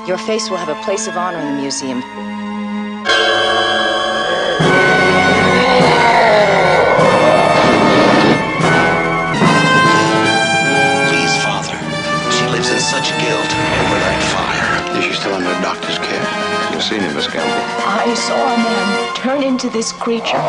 Your face will have a place of honor in the museum. Lee's father. She lives in such guilt over that fire. Is she still under the doctor's care? You've seen him, Miss Campbell. I saw a man turn into this creature.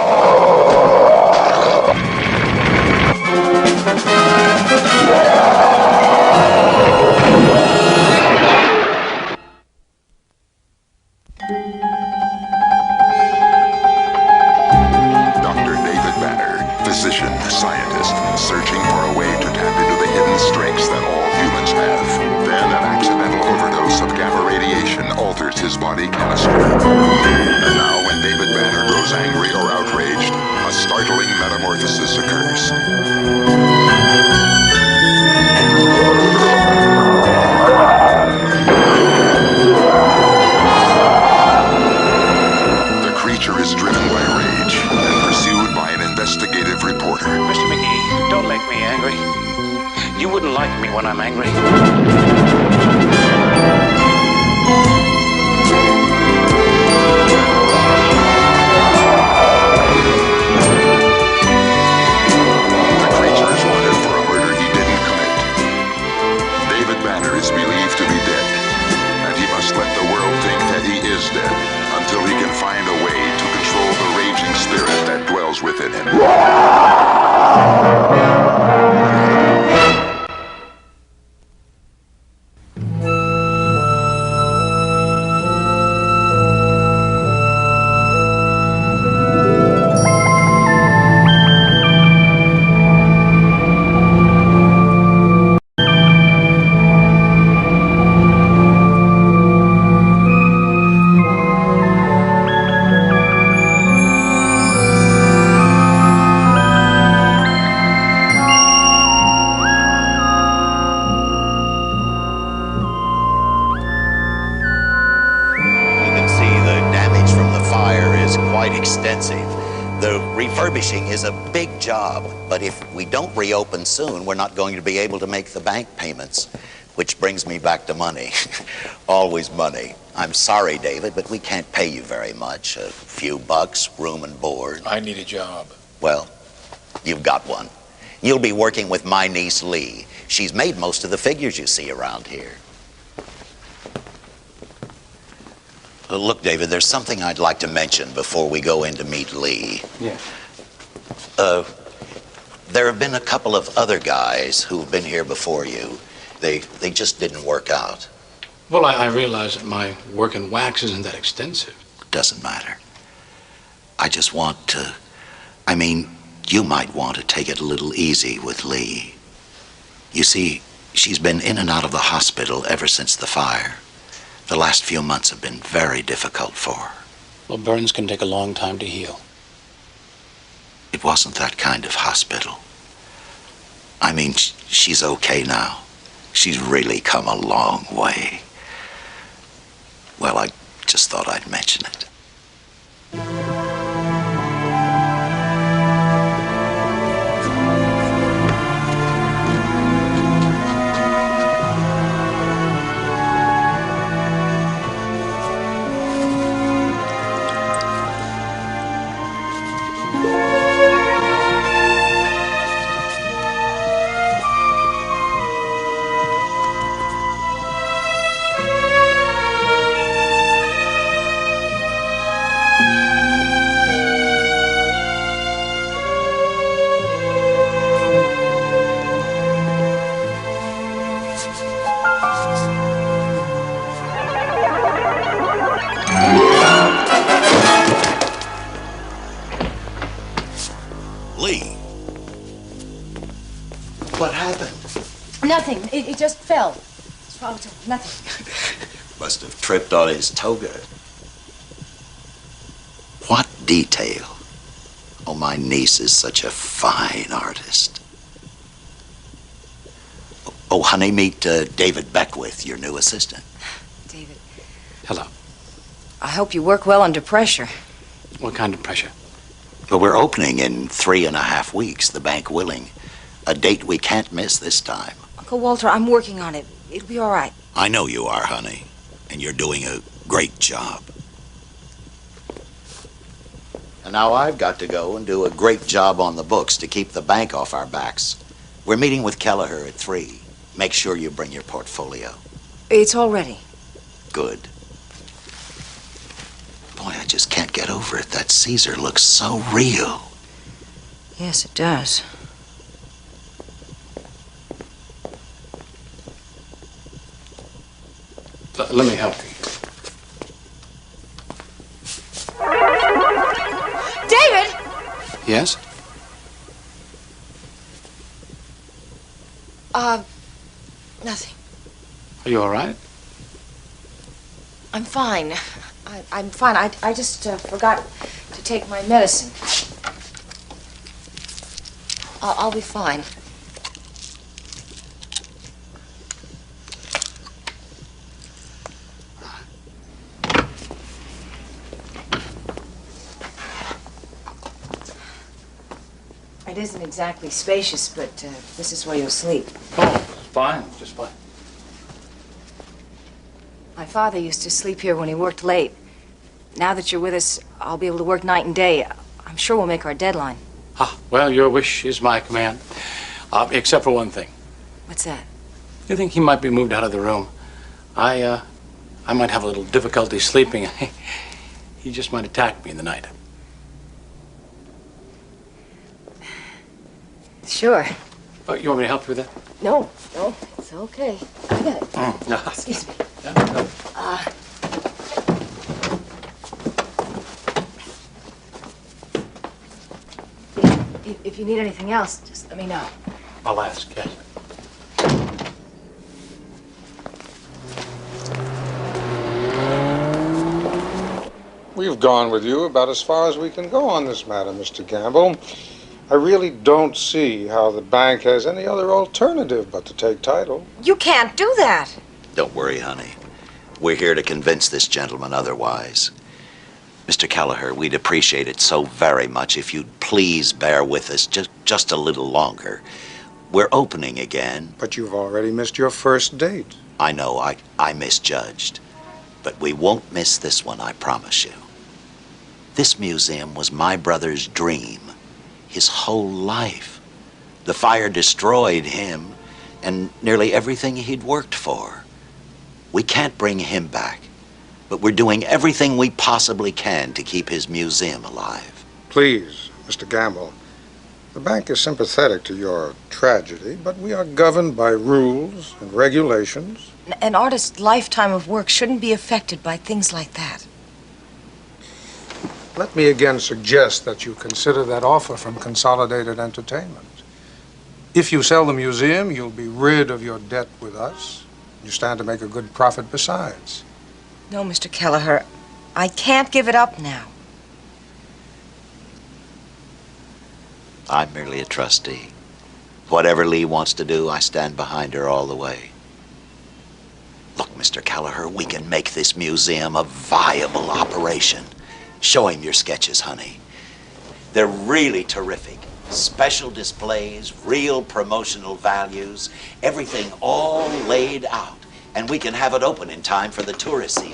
Dr. David Banner, physician, scientist, searching for a way to tap into the hidden strengths that all humans have. Then an accidental overdose of gamma radiation alters his body chemistry. And now when David Banner grows angry or outraged, a startling metamorphosis occurs. The creature is driven by rage and pursued by an investigative reporter. Mr. McGee, don't make me angry. You wouldn't like me when I'm angry. The creature is wanted for a murder he didn't commit. David Banner is believed to be dead, and he must let the world think that he is dead until he can find a way to control the raging spirit that dwells within him. You can see the damage from the fire is quite extensive. The refurbishing is a big job, but if we don't reopen soon, we're not going to be able to make the bank payments, which brings me back to money. Always money. I'm sorry, David, but we can't pay you very much. A few bucks, room and board. I need a job. Well, you've got one. You'll be working with my niece, Lee. She's made most of the figures you see around here. Look, David, there's something I'd like to mention before we go in to meet Lee. Yes. There have been a couple of other guys who've been here before you. They just didn't work out. Well, I realize that my work in wax isn't that extensive. Doesn't matter. I just want to... I mean, you might want to take it a little easy with Lee. You see, she's been in and out of the hospital ever since the fire. The last few months have been very difficult for her. Well, burns can take a long time to heal. It wasn't that kind of hospital. I mean, she's okay now. She's really come a long way. Well, I just thought I'd mention it. Lee. What happened? Nothing. It just fell. Oh, nothing. Must have tripped on his toga. What detail? Oh, my niece is such a fine artist. Oh, honey, meet David Beckwith, your new assistant. David, Hello. I hope you work well under pressure. What kind of pressure? Well, we're opening in 3.5 weeks, the bank willing. A date we can't miss this time. Uncle Walter, I'm working on it. It'll be all right. I know you are, honey. and you're doing a great job. And now I've got to go and do a great job on the books to keep the bank off our backs. We're meeting with Kelleher at 3. Make sure you bring your portfolio. It's all ready. Good. Boy, I just can't get over it. That Caesar looks so real. Yes, it does. Let me help you. David! Yes? Nothing. Are you all right? I'm fine. I'm fine. I just forgot to take my medicine. I'll be fine. It isn't exactly spacious, but this is where you'll sleep. Oh, fine. Just fine. My father used to sleep here when he worked late. Now that you're with us, I'll be able to work night and day. I'm sure we'll make our deadline. Ah, well, your wish is my command. Except for one thing. What's that? You think he might be moved out of the room? I might have a little difficulty sleeping. He just might attack me in the night. Sure. Oh, you want me to help you with that? No, it's okay. I got it. No. Excuse me. No. If you need anything else, just let me know. I'll ask, yes. We've gone with you about as far as we can go on this matter, Mr. Gamble. I really don't see how the bank has any other alternative but to take title. You can't do that. Don't worry, honey. We're here to convince this gentleman otherwise. Mr. Kelleher, we'd appreciate it so very much if you'd please bear with us just a little longer. We're opening again. But you've already missed your first date. I know, I misjudged. But we won't miss this one, I promise you. This museum was my brother's dream, his whole life. The fire destroyed him and nearly everything he'd worked for. We can't bring him back, but we're doing everything we possibly can to keep his museum alive. Please, Mr. Gamble, the bank is sympathetic to your tragedy, but we are governed by rules and regulations. An artist's lifetime of work shouldn't be affected by things like that. Let me again suggest that you consider that offer from Consolidated Entertainment. If you sell the museum, you'll be rid of your debt with us. You stand to make a good profit besides. No, Mr. Kelleher, I can't give it up now. I'm merely a trustee. Whatever Lee wants to do, I stand behind her all the way. Look, Mr. Kelleher, we can make this museum a viable operation. Show him your sketches, honey. They're really terrific. Special displays, real promotional values, everything all laid out. And we can have it open in time for the tourist season.